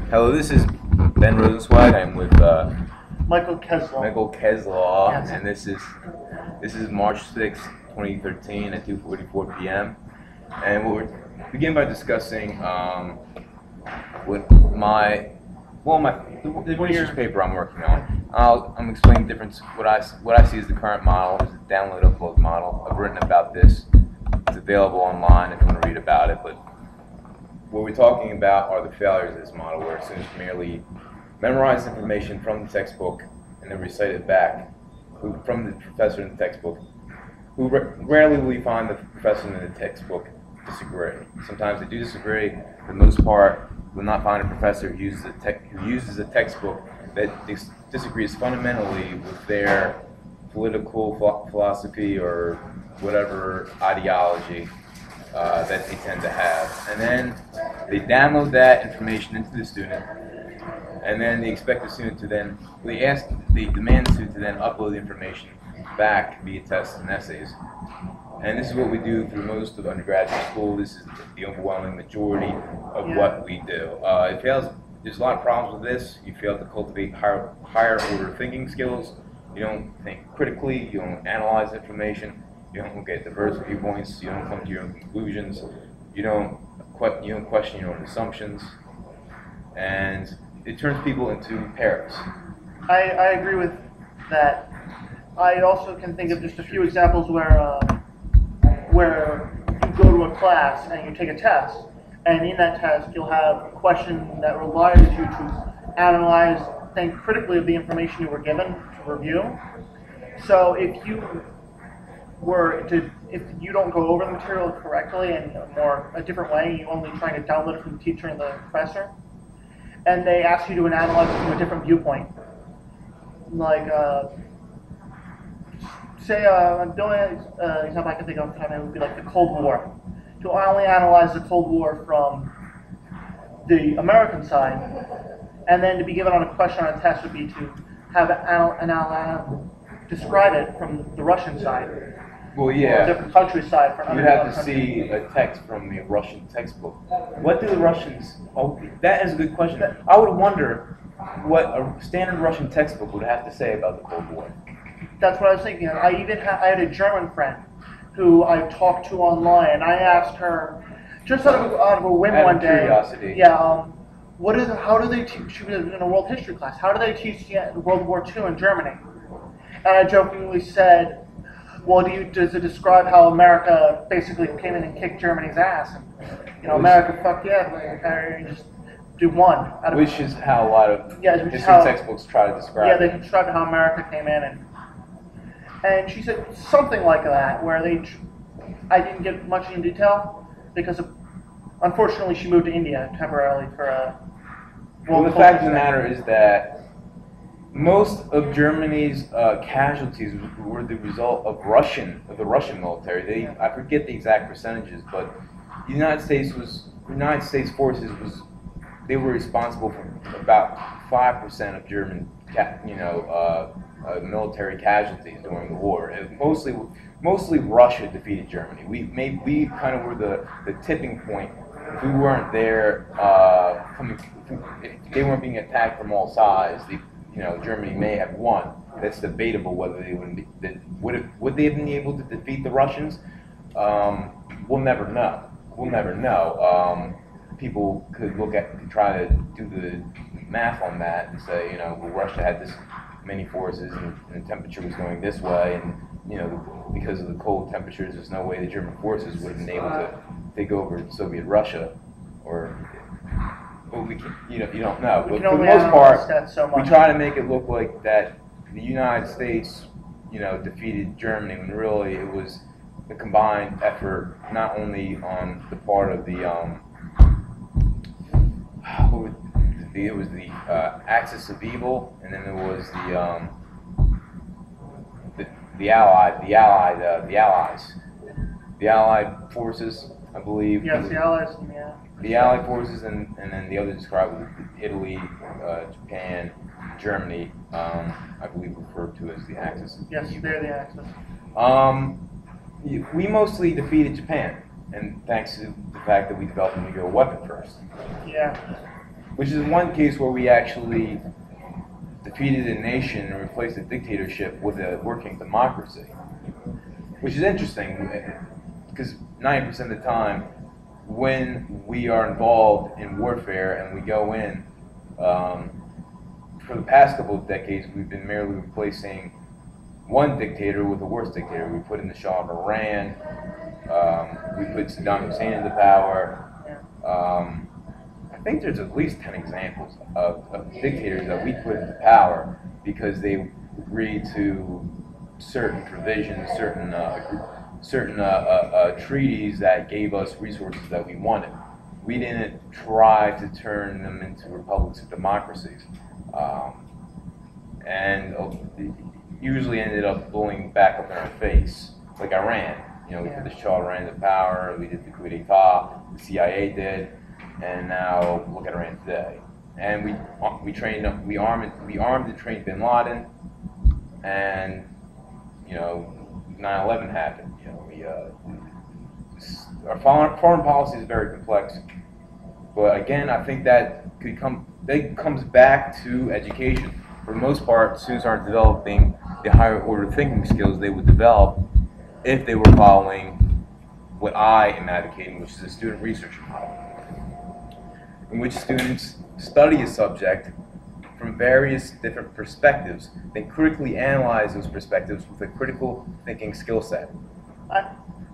Hello, this is Ben Rosenzweig. I'm with Michael Keslow. Michael Keslow, Yes. and this is March 6th, 2013 at 2:44 p.m. And we'll begin by discussing what the research paper I'm working on. I'm explaining the difference. What I see as the current model is the download upload model. I've written about this. It's available online if you want to read about it, but what we're talking about are the failures of this model, where students merely memorize information from the textbook and then recite it back from the professor in the textbook, who rarely will you find the professor in the textbook disagree. Sometimes they do disagree. For the most part, you will not find a professor who uses a textbook that disagrees fundamentally with their political philosophy or whatever ideology that they tend to have. And then they download that information into the student, and then they expect the student to then, they demand the student to then upload the information back via tests and essays. And this is what we do through most of undergraduate school. This is the overwhelming majority of what we do. There's a lot of problems with this. You fail to cultivate higher order thinking skills. You don't think critically. You don't analyze information. You don't look at diverse viewpoints. You don't come to your own conclusions. You don't question your own assumptions, and it turns people into parrots. I agree with that. I also can think of just a few examples where you go to a class and you take a test, and in that test you'll have a question that requires you to analyze, think critically of the information you were given to review. So if you don't go over the material correctly in a different way, you only trying to download it from the teacher and the professor, and they ask you to analyze it from a different viewpoint. Like, the only example I can think of would be like the Cold War. To only analyze the Cold War from the American side, and then to be given on a question on a test would be to have describe it from the Russian side. Well, yeah. Or a different country's side. You'd have to see a text from the Russian textbook. What do the Russians? Oh, that is a good question. I would wonder what a standard Russian textbook would have to say about the Cold War. That's what I was thinking. I had a German friend who I talked to online, and I asked her, just out of a whim one day. Curiosity. Yeah. How do they teach? She was in a world history class. How do they teach World War II in Germany? And I jokingly said, well, does it describe how America basically came in and kicked Germany's ass? And, America, fuck yeah, just do one. Which is how a lot of history textbooks try to describe it. Yeah, they describe how America came in, and she said something like that, where I didn't get much in detail, because unfortunately she moved to India temporarily for a Well, the fact of the matter is that most of Germany's casualties were the result of the Russian military. I forget the exact percentages, but the United States forces they were responsible for about 5% of German military casualties during the war. Mostly Russia defeated Germany. We kind of were the tipping point. If we weren't there, if they weren't being attacked from all sides, Germany may have won. That's debatable whether they would they have been able to defeat the Russians. We'll never know. People could try to do the math on that and say, well, Russia had this many forces and the temperature was going this way, and because of the cold temperatures, there's no way the German forces would have been able to take over Soviet Russia, but you don't know. But for the most part, we try to make it look like that the United States, defeated Germany, when really it was the combined effort, not only on the part of the axis of evil, and then there was the Allied forces, I believe. Yes, the Allies. Yeah. The Allied forces, and then the other described Italy, Japan, Germany, I believe referred to as the Axis. Yes, they're the Axis. We mostly defeated Japan, and thanks to the fact that we developed a nuclear weapon first. Yeah. which is one case where we actually defeated a nation and replaced a dictatorship with a working democracy, which is interesting because 90% of the time when we are involved in warfare and we go in, for the past couple of decades, we've been merely replacing one dictator with a worse dictator. We put in the Shah of Iran, we put Saddam Hussein into power. I think there's at least 10 examples of dictators that we put into power because they agreed to certain provisions, certain treaties that gave us resources that we wanted. We didn't try to turn them into republics or democracies, and usually ended up blowing back up in our face, like Iran. You know, we put the Shah of Iran into power, we did the coup d'etat, the CIA did, and now look at Iran today. And we trained, we armed and trained Bin Laden, and you know, 9/11 happened. You know, our foreign policy is very complex, but again, I think that comes back to education. For the most part, students aren't developing the higher order thinking skills they would develop if they were following what I am advocating, which is a student research model, in which students study a subject from various different perspectives, then critically analyze those perspectives with a critical thinking skill set.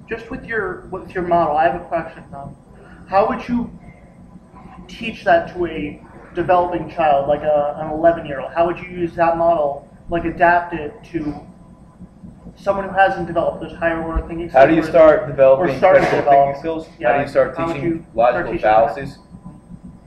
Just with your model, I have a question. How would you teach that to a developing child, like an 11-year-old? How would you use that model, like adapt it to someone who hasn't developed those higher order thinking skills? How do you start developing critical thinking skills? Yeah, how do you start teaching logical fallacies?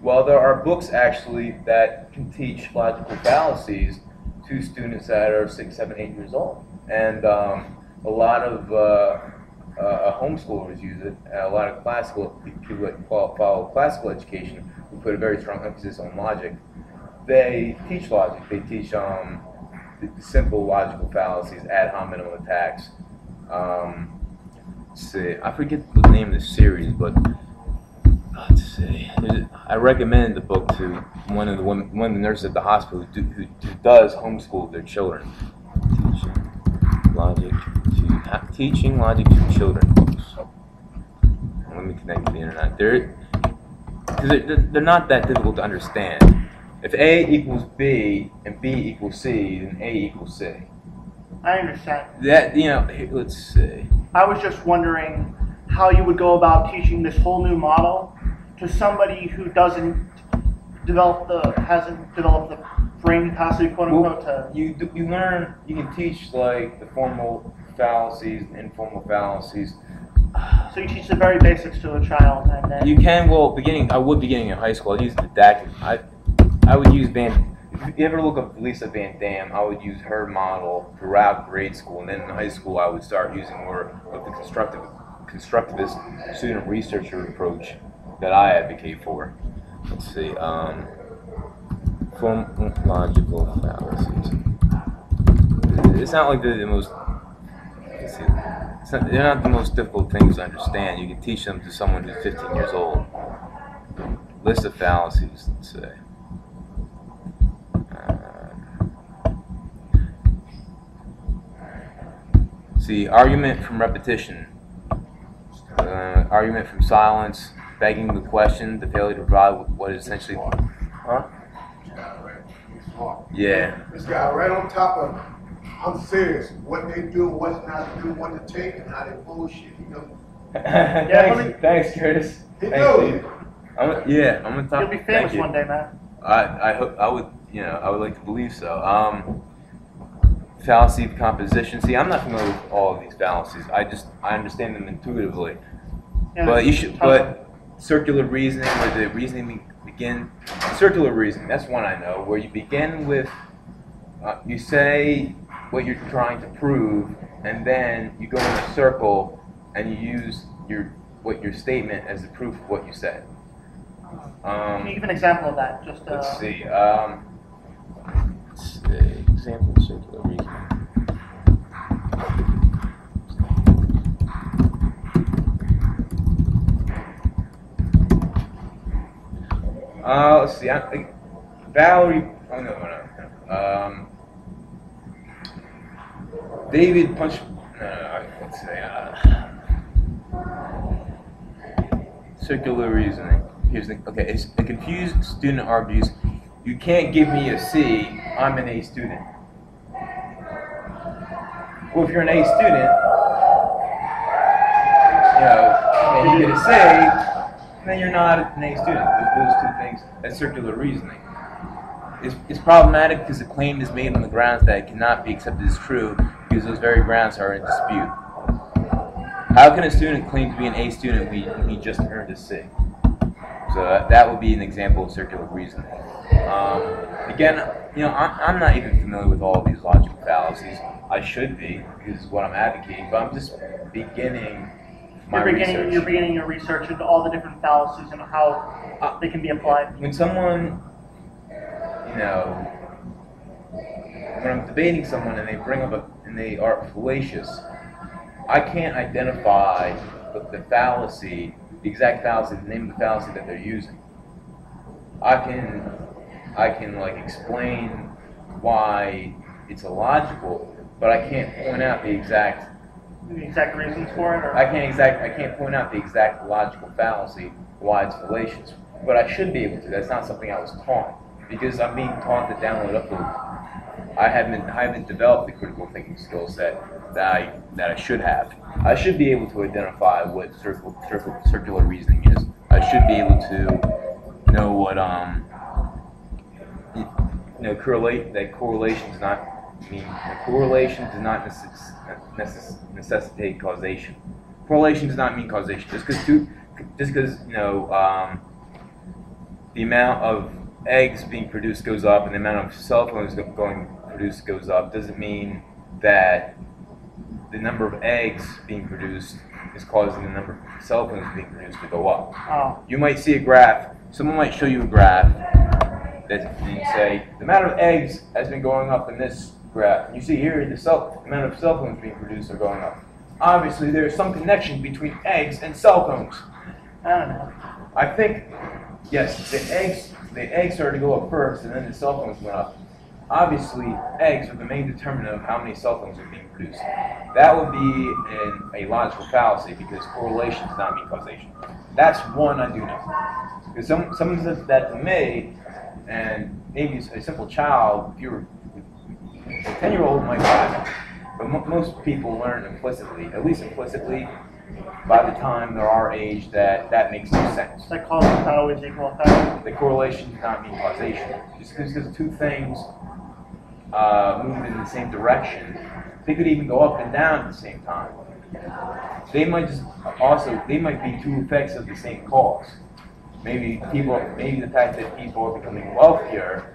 Well, there are books actually that can teach logical fallacies to students that are 6, 7, 8 years old, and a lot of homeschoolers use it. A lot of classical people that follow classical education who put a very strong emphasis on logic. They teach logic. They teach the simple logical fallacies, ad hominem attacks. Let's see, I forget the name of the series, but let's see. I recommended the book to one of the nurses at the hospital who does homeschool their children. Teaching logic to children. Let me connect to the internet. They're not that difficult to understand. If A equals B and B equals C, then A equals C. I understand. That, you know, let's see. I was just wondering how you would go about teaching this whole new model to somebody who hasn't developed the brain capacity, quote unquote. Well, you can teach like the formal fallacies, informal fallacies. So you teach the very basics to a child, and then you can. Well, beginning in high school, I'd use didactic. I would use if you ever look up Lisa Van Dam, I would use her model throughout grade school, and then in high school, I would start using more of the constructivist student researcher approach that I advocate for. Let's see, formal logical fallacies. It's not like they're the most. They're not the most difficult things to understand. You can teach them to someone who's 15 years old. List of fallacies, let's say. See, argument from repetition, argument from silence, begging the question, the failure to provide what is essentially, Yeah. This guy right on top of, I'm serious, what they do, what's not to do, what to take, and how they bullshit, you know. Thanks, Curtis. He knows. I'm gonna talk. You'll be famous one day, man. I hope I would like to believe so. Fallacy of composition. See, I'm not familiar with all of these fallacies. I understand them intuitively. Yeah, But circular reasoning, where the reasoning begin. Circular reasoning. That's one I know. Where you begin with, you say what you're trying to prove, and then you go in a circle and you use your statement as the proof of what you said. Can you give an example of that? Just let's see. Example of circular reasoning. Let's see. I think Valerie. Oh no. David Punch. No. Let's say. Circular reasoning. Here's the. Okay. It's a confused student argues, "You can't give me a C. I'm an A student." Well, if you're an A student, and you get a C, then you're not an A student. Those two things. That's circular reasoning. It's problematic because the claim is made on the grounds that it cannot be accepted as true because those very grounds are in dispute. How can a student claim to be an A student when he just earned a C? So that would be an example of circular reasoning. Again, I'm not even familiar with all of these logical fallacies. I should be, because it's what I'm advocating, but I'm just beginning my research. You're beginning your research into all the different fallacies and how they can be applied. When someone, when I'm debating someone and they bring up and they are fallacious, I can't identify the fallacy, the exact fallacy, the name of the fallacy that they're using. I can like explain why it's illogical, but I can't point out the exact reasons for it. Or? I can't point out the exact logical fallacy why it's fallacious. But I should be able to. That's not something I was taught, because I'm being taught to download upload. I haven't developed the critical thinking skill set that I should have. I should be able to identify what circular reasoning is. I should be able to know what correlation does not necessitate causation. Correlation does not mean causation. Just because the amount of eggs being produced goes up and the amount of cell phones going produced goes up doesn't mean that the number of eggs being produced is causing the number of cell phones being produced to go up. Oh. You might see a graph. Someone might show you a graph and say the amount of eggs has been going up in this graph. And you see here the amount of cell phones being produced are going up. Obviously, there is some connection between eggs and cell phones. I don't know. I think yes, the eggs started to go up first, and then the cell phones went up. Obviously, eggs are the main determinant of how many cell phones are being produced. That would be a logical fallacy because correlation does not mean causation. That's one I do know. Because someone says that to me, and maybe a simple child, if you're a 10-year-old might buy it, but most people learn implicitly, at least implicitly, by the time they're our age, that makes no sense. That cause does not always equal effect. The correlation does not mean causation. Just because two things move in the same direction, they could even go up and down at the same time. They might be two effects of the same cause. Maybe the fact that people are becoming wealthier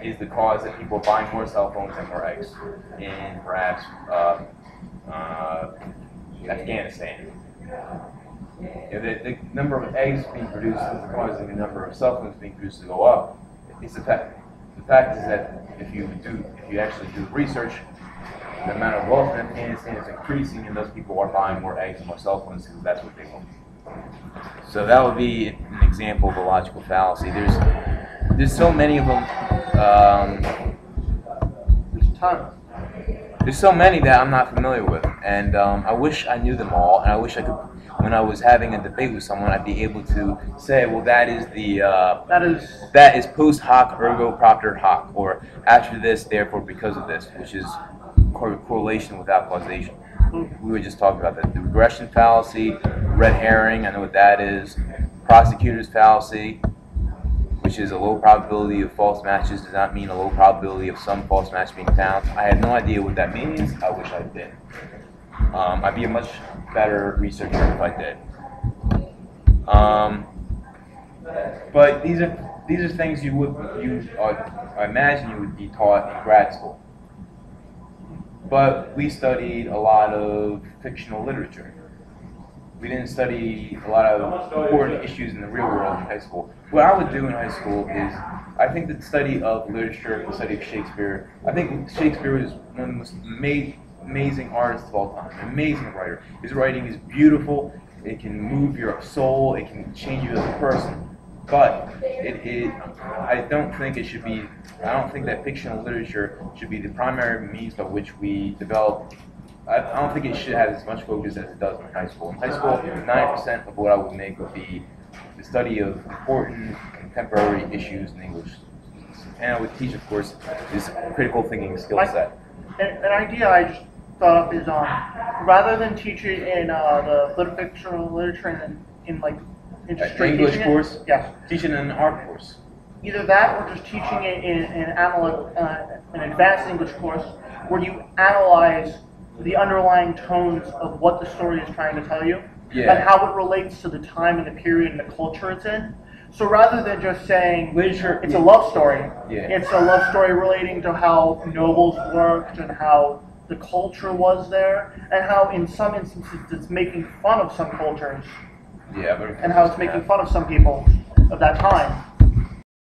is the cause that people are buying more cell phones and more eggs in perhaps Afghanistan. The number of eggs being produced is causing the number of cell phones being produced to go up. It's the fact. The fact is that if you actually do research, the amount of wealth in Afghanistan is increasing, and those people are buying more eggs and more cell phones because that's what they want. So that would be an example of a logical fallacy. There's so many of them. There's tons. There's so many that I'm not familiar with, and I wish I knew them all, and I wish I could. When I was having a debate with someone, I'd be able to say, well, that is post hoc ergo propter hoc, or after this, therefore because of this, which is correlation without causation. We were just talking about that. The regression fallacy, red herring, I know what that is. Prosecutor's fallacy, which is a low probability of false matches, does not mean a low probability of some false match being found. I have no idea what that means. I wish I did. I'd be a much better researcher if I did. But these are things I imagine you would be taught in grad school. But we studied a lot of fictional literature. We didn't study a lot of important issues in the real world in high school. What I would do in high school is, I think the study of literature, the study of Shakespeare, I think Shakespeare is one of the most amazing artists of all time, an amazing writer. His writing is beautiful, it can move your soul, it can change you as a person. but I don't think it should be. I don't think that fictional literature should be the primary means by which we develop. I don't think it should have as much focus as it does in high school. In high school, 90% of what I would make would be the study of important contemporary issues in English. And I would teach, of course, this critical thinking skill set. An idea I just thought up is rather than teach it in the fictional literature and in just straight English teaching course? it, yes. Teach it in an art course. Either that or just teaching it in an advanced English course where you analyze the underlying tones of what the story is trying to tell you and how it relates to the time and the period and the culture it's in. So rather than just saying literature, it's a love story, yeah. It's a love story relating to how nobles worked and how the culture was there, and how in some instances it's making fun of some cultures, yeah, and how it's making fun of some people of that time.